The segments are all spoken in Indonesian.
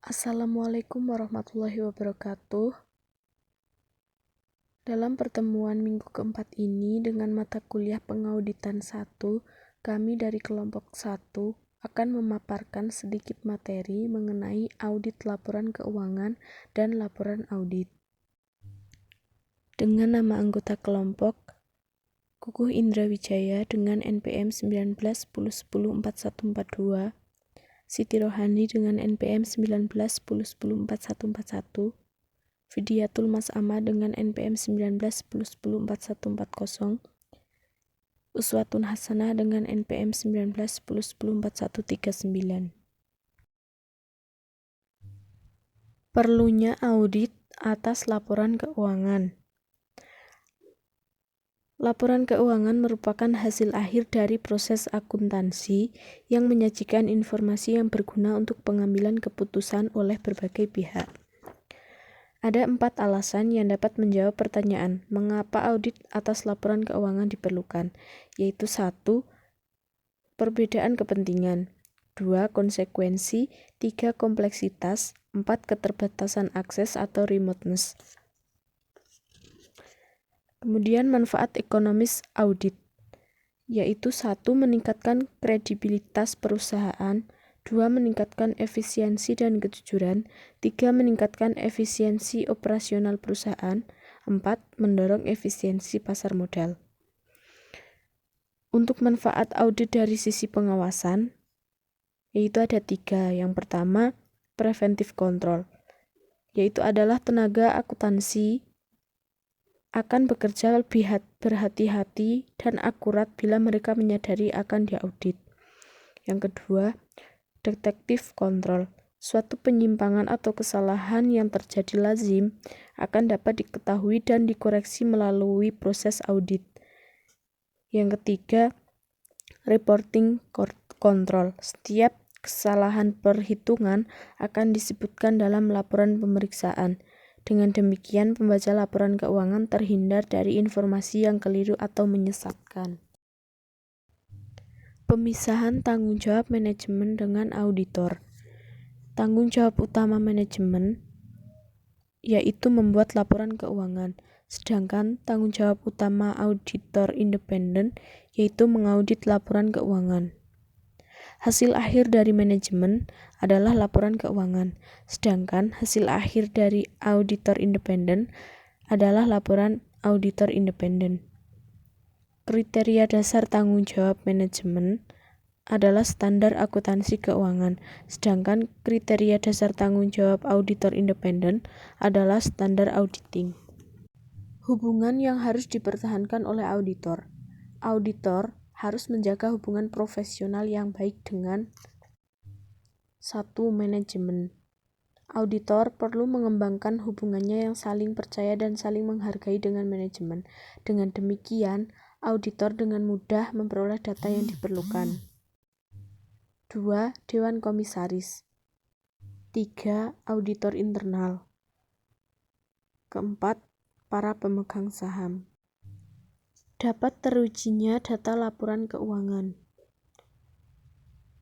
Assalamualaikum warahmatullahi wabarakatuh. Dalam pertemuan minggu keempat ini dengan mata kuliah pengauditan 1, kami dari kelompok 1 akan memaparkan sedikit materi mengenai audit laporan keuangan dan laporan audit. Dengan nama anggota kelompok, Kukuh Indra Wijaya dengan NPM 19 10 10 4142, Siti Rohani dengan NPM 19 10 10 4141, Fidiatul Mas'amah dengan NPM 19 10 10 4140, Uswatun Hasanah dengan NPM 19 10 10 4139. Perlunya audit atas laporan keuangan. Laporan keuangan merupakan hasil akhir dari proses akuntansi yang menyajikan informasi yang berguna untuk pengambilan keputusan oleh berbagai pihak. Ada 4 alasan yang dapat menjawab pertanyaan mengapa audit atas laporan keuangan diperlukan, yaitu 1. Perbedaan kepentingan, 2. Konsekuensi, 3. Kompleksitas, 4. Keterbatasan akses atau remoteness. Kemudian manfaat ekonomis audit, yaitu 1. Meningkatkan kredibilitas perusahaan, 2. Meningkatkan efisiensi dan kejujuran, 3. Meningkatkan efisiensi operasional perusahaan, 4. Mendorong efisiensi pasar modal. Untuk manfaat audit dari sisi pengawasan, yaitu ada 3. Yang pertama, preventive control, yaitu adalah tenaga akuntansi akan bekerja lebih berhati-hati dan akurat bila mereka menyadari akan diaudit. Yang kedua, detektif control. Suatu penyimpangan atau kesalahan yang terjadi lazim akan dapat diketahui dan dikoreksi melalui proses audit. Yang ketiga, reporting control. Setiap kesalahan perhitungan akan disebutkan dalam laporan pemeriksaan. Dengan demikian, pembaca laporan keuangan terhindar dari informasi yang keliru atau menyesatkan. Pemisahan tanggung jawab manajemen dengan auditor. Tanggung jawab utama manajemen yaitu membuat laporan keuangan, sedangkan tanggung jawab utama auditor independen yaitu mengaudit laporan keuangan. Hasil akhir dari manajemen adalah laporan keuangan, sedangkan hasil akhir dari auditor independen adalah laporan auditor independen. Kriteria dasar tanggung jawab manajemen adalah standar akuntansi keuangan, sedangkan kriteria dasar tanggung jawab auditor independen adalah standar auditing. Hubungan yang harus dipertahankan oleh auditor. Auditor harus menjaga hubungan profesional yang baik dengan 1. Manajemen. Auditor perlu mengembangkan hubungannya yang saling percaya dan saling menghargai dengan manajemen. Dengan demikian, auditor dengan mudah memperoleh data yang diperlukan. 2. Dewan Komisaris. 3. Auditor internal. Keempat, para pemegang saham. Dapat terujinya data laporan keuangan.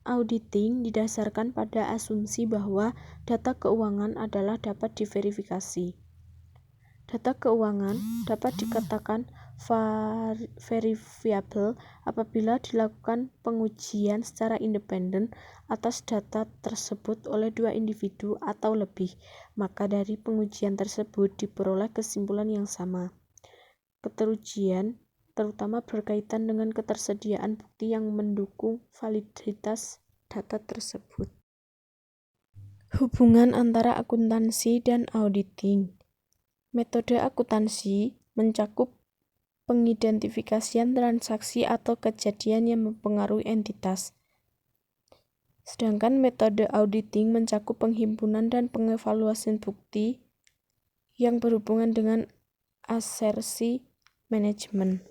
Auditing didasarkan pada asumsi bahwa data keuangan adalah dapat diverifikasi. Data keuangan dapat dikatakan verifiable apabila dilakukan pengujian secara independen atas data tersebut oleh 2 individu atau lebih, maka dari pengujian tersebut diperoleh kesimpulan yang sama. Keterujian terutama berkaitan dengan ketersediaan bukti yang mendukung validitas data tersebut. Hubungan antara akuntansi dan auditing. Metode akuntansi mencakup pengidentifikasian transaksi atau kejadian yang mempengaruhi entitas. Sedangkan metode auditing mencakup penghimpunan dan pengevaluasian bukti yang berhubungan dengan asersi manajemen.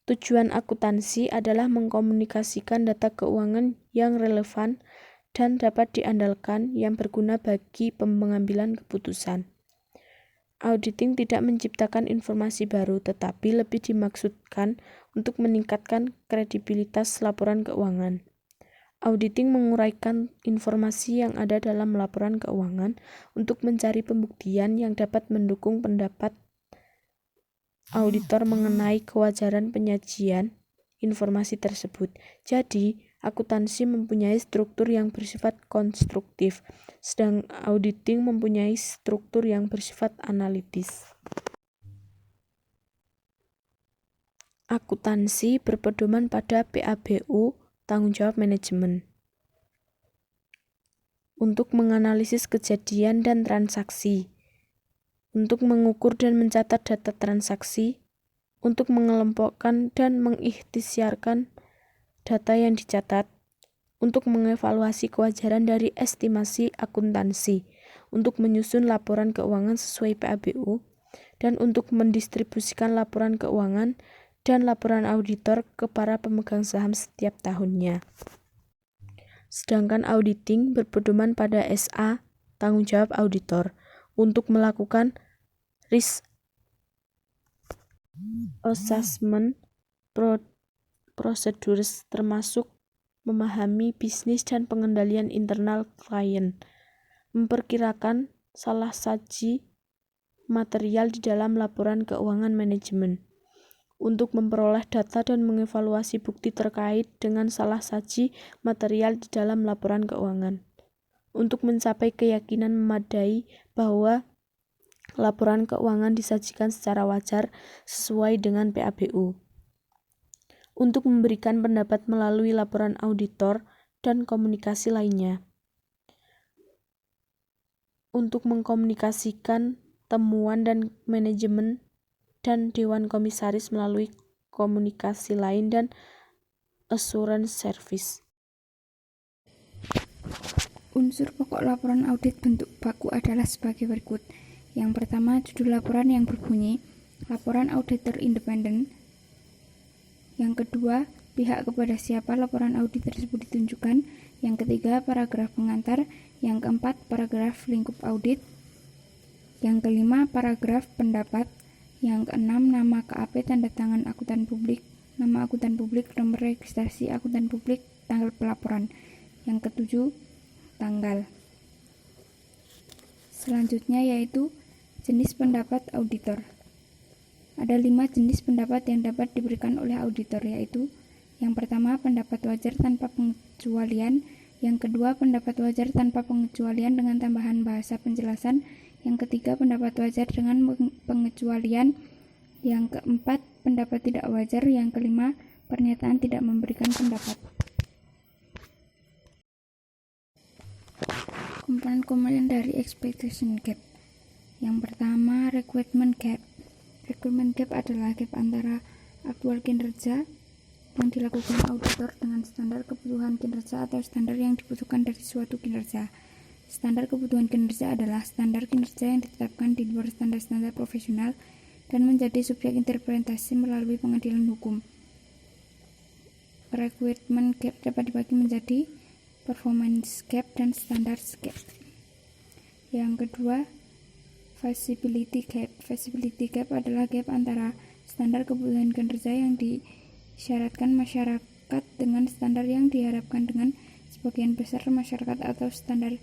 Tujuan akuntansi adalah mengkomunikasikan data keuangan yang relevan dan dapat diandalkan yang berguna bagi pengambilan keputusan. Auditing tidak menciptakan informasi baru, tetapi lebih dimaksudkan untuk meningkatkan kredibilitas laporan keuangan. Auditing menguraikan informasi yang ada dalam laporan keuangan untuk mencari pembuktian yang dapat mendukung pendapat auditor mengenai kewajaran penyajian informasi tersebut. Jadi, akuntansi mempunyai struktur yang bersifat konstruktif, sedang auditing mempunyai struktur yang bersifat analitis. Akuntansi berpedoman pada PABU, tanggung jawab manajemen, untuk menganalisis kejadian dan transaksi, untuk mengukur dan mencatat data transaksi, untuk mengelompokkan dan mengikhtiarkan data yang dicatat, untuk mengevaluasi kewajaran dari estimasi akuntansi, untuk menyusun laporan keuangan sesuai PABU, dan untuk mendistribusikan laporan keuangan dan laporan auditor ke para pemegang saham setiap tahunnya. Sedangkan auditing berpedoman pada SA, tanggung jawab auditor, untuk melakukan risk assessment procedures termasuk memahami bisnis dan pengendalian internal klien, memperkirakan salah saji material di dalam laporan keuangan manajemen, untuk memperoleh data dan mengevaluasi bukti terkait dengan salah saji material di dalam laporan keuangan, untuk mencapai keyakinan memadai bahwa laporan keuangan disajikan secara wajar sesuai dengan PABU, untuk memberikan pendapat melalui laporan auditor dan komunikasi lainnya, untuk mengkomunikasikan temuan dan manajemen dan Dewan Komisaris melalui komunikasi lain dan assurance service. Unsur pokok laporan audit bentuk baku adalah sebagai berikut. Yang pertama, judul laporan yang berbunyi Laporan Auditor Independen. Yang kedua, pihak kepada siapa laporan audit tersebut ditunjukkan. Yang ketiga, paragraf pengantar. Yang keempat, paragraf lingkup audit. Yang kelima, paragraf pendapat. Yang keenam, nama KAP tanda tangan akuntan publik, nama akuntan publik, nomor registrasi akuntan publik, tanggal pelaporan. Yang ketujuh, tanggal. Selanjutnya yaitu jenis pendapat auditor. Ada 5 jenis pendapat yang dapat diberikan oleh auditor, yaitu yang pertama, pendapat wajar tanpa pengecualian. Yang kedua, pendapat wajar tanpa pengecualian dengan tambahan bahasa penjelasan. Yang ketiga, pendapat wajar dengan pengecualian. Yang keempat, pendapat tidak wajar. Yang kelima, pernyataan tidak memberikan pendapat. Komponen-komponen dari expectation gap. Yang pertama, requirement gap. Requirement gap adalah gap antara aktual kinerja yang dilakukan auditor dengan standar kebutuhan kinerja atau standar yang dibutuhkan dari suatu kinerja. Standar kebutuhan kinerja adalah standar kinerja yang ditetapkan di luar standar-standar profesional dan menjadi subjek interpretasi melalui pengadilan hukum. Requirement gap dapat dibagi menjadi performance gap dan standards gap. Yang kedua, feasibility gap. Feasibility gap adalah gap antara standar kebutuhan kinerja yang disyaratkan masyarakat dengan standar yang diharapkan dengan sebagian besar masyarakat atau standar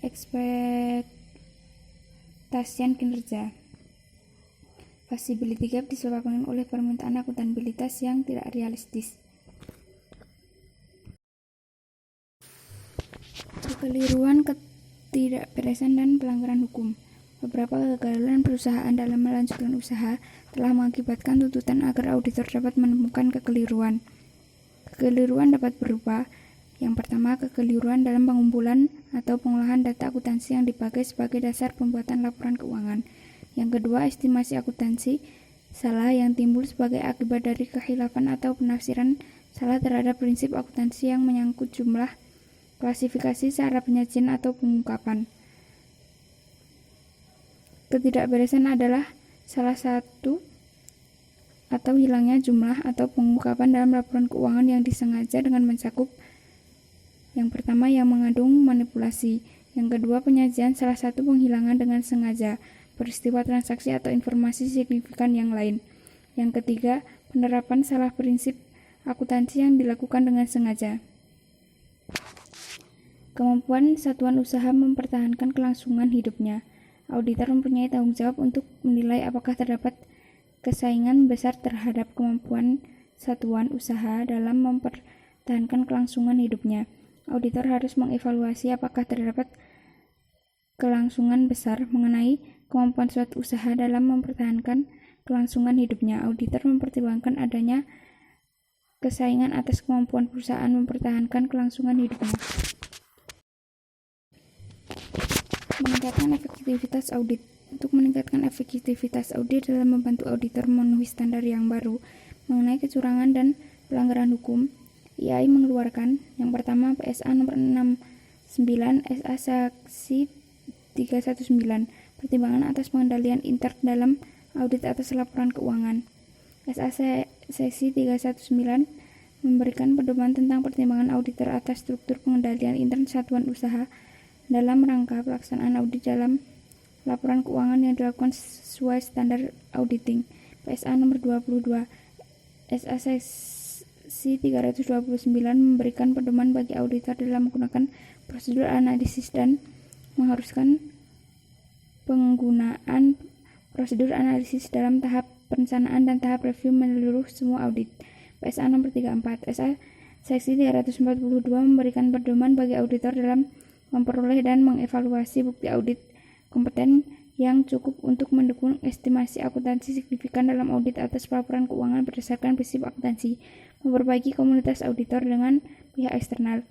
ekspektasian kinerja. Feasibility gap disebabkan oleh permintaan akuntabilitas yang tidak realistis. Kekeliruan, ketidakberesan, dan pelanggaran hukum. Beberapa kegagalan perusahaan dalam melanjutkan usaha telah mengakibatkan tuntutan agar auditor dapat menemukan kekeliruan. Kekeliruan dapat berupa: yang pertama, kekeliruan dalam pengumpulan atau pengolahan data akuntansi yang dipakai sebagai dasar pembuatan laporan keuangan. Yang kedua, estimasi akuntansi salah yang timbul sebagai akibat dari kekhilafan atau penafsiran salah terhadap prinsip akuntansi yang menyangkut jumlah, klasifikasi, cara penyajian atau pengungkapan. Ketidakberesan adalah salah satu atau hilangnya jumlah atau pengungkapan dalam laporan keuangan yang disengaja dengan mencakup: yang pertama, yang mengandung manipulasi. Yang kedua, penyajian salah satu penghilangan dengan sengaja, peristiwa transaksi atau informasi signifikan yang lain. Yang ketiga, penerapan salah prinsip akuntansi yang dilakukan dengan sengaja. Kemampuan satuan usaha mempertahankan kelangsungan hidupnya. Auditor mempunyai tanggung jawab untuk menilai apakah terdapat kesaingan besar terhadap kemampuan satuan usaha dalam mempertahankan kelangsungan hidupnya. Auditor harus mengevaluasi apakah terdapat kelangsungan besar mengenai kemampuan suatu usaha dalam mempertahankan kelangsungan hidupnya. Auditor mempertimbangkan adanya kesaingan atas kemampuan perusahaan mempertahankan kelangsungan hidupnya. Meningkatkan efektivitas audit. Untuk meningkatkan efektivitas audit dalam membantu auditor memenuhi standar yang baru mengenai kecurangan dan pelanggaran hukum, IAI mengeluarkan yang pertama PSA nomor 69 SA Seksi 319 pertimbangan atas pengendalian intern dalam audit atas laporan keuangan. SA Seksi 319 memberikan pedoman tentang pertimbangan auditor atas struktur pengendalian intern satuan usaha dalam rangka pelaksanaan audit dalam laporan keuangan yang dilakukan sesuai standar auditing. PSA nomor 22 SA Seksi 329 memberikan pedoman bagi auditor dalam menggunakan prosedur analisis dan mengharuskan penggunaan prosedur analisis dalam tahap perencanaan dan tahap review menyeluruh semua audit. PSA nomor 34 SA Seksi 342 memberikan pedoman bagi auditor dalam memperoleh dan mengevaluasi bukti audit kompeten yang cukup untuk mendukung estimasi akuntansi signifikan dalam audit atas laporan keuangan berdasarkan prinsip akuntansi, memperbaiki komunitas auditor dengan pihak eksternal.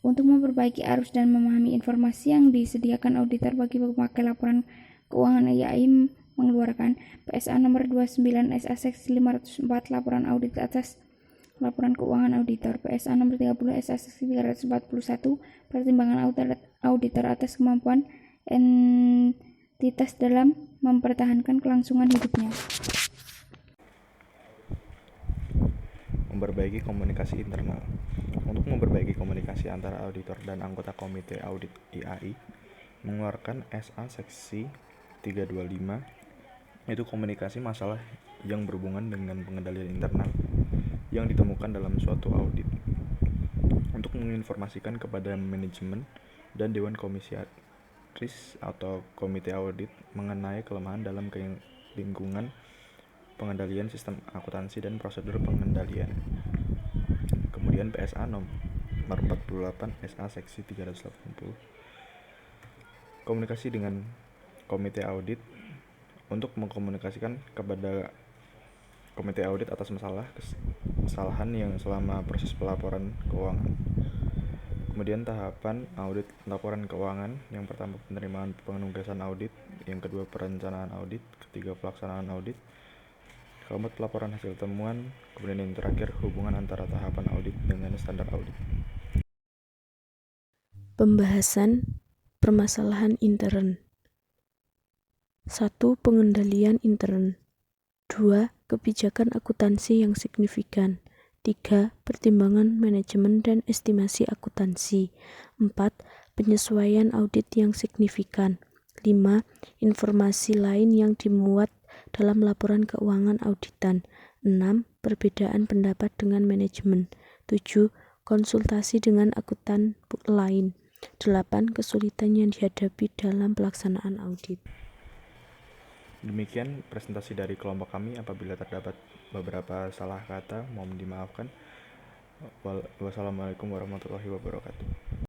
Untuk memperbaiki arus dan memahami informasi yang disediakan auditor bagi pemakai laporan keuangan, IAI mengeluarkan PSA nomor 29 SA Seksi 504 laporan audit atas laporan keuangan auditor. PSA nomor 30 SA Seksi 341 pertimbangan auditor atas kemampuan entitas dalam mempertahankan kelangsungan hidupnya. Memperbaiki komunikasi internal. Untuk memperbaiki komunikasi antara auditor dan anggota komite audit, IAI mengeluarkan SA Seksi 325, yaitu komunikasi masalah yang berhubungan dengan pengendalian internal yang ditemukan dalam suatu audit, untuk menginformasikan kepada manajemen dan Dewan Komisaris atau Komite Audit mengenai kelemahan dalam lingkungan pengendalian sistem akuntansi dan prosedur pengendalian. Kemudian PSA nomor 48 SA Seksi 380 komunikasi dengan Komite Audit untuk mengkomunikasikan kepada Komite Audit atas kesalahan yang selama proses pelaporan keuangan. Kemudian tahapan audit laporan keuangan, yang pertama penerimaan penugasan audit, yang kedua perencanaan audit, ketiga pelaksanaan audit, keempat pelaporan hasil temuan, kemudian yang terakhir hubungan antara tahapan audit dengan standar audit. Pembahasan permasalahan intern. 1. Pengendalian intern. 2. Kebijakan akuntansi yang signifikan. 3. Pertimbangan manajemen dan estimasi akuntansi. 4. Penyesuaian audit yang signifikan. 5. Informasi lain yang dimuat dalam laporan keuangan auditan. 6. Perbedaan pendapat dengan manajemen. 7. Konsultasi dengan akuntan lain. 8. Kesulitan yang dihadapi dalam pelaksanaan audit. Demikian presentasi dari kelompok kami. Apabila terdapat beberapa salah kata, mohon dimaafkan. Wassalamualaikum warahmatullahi wabarakatuh.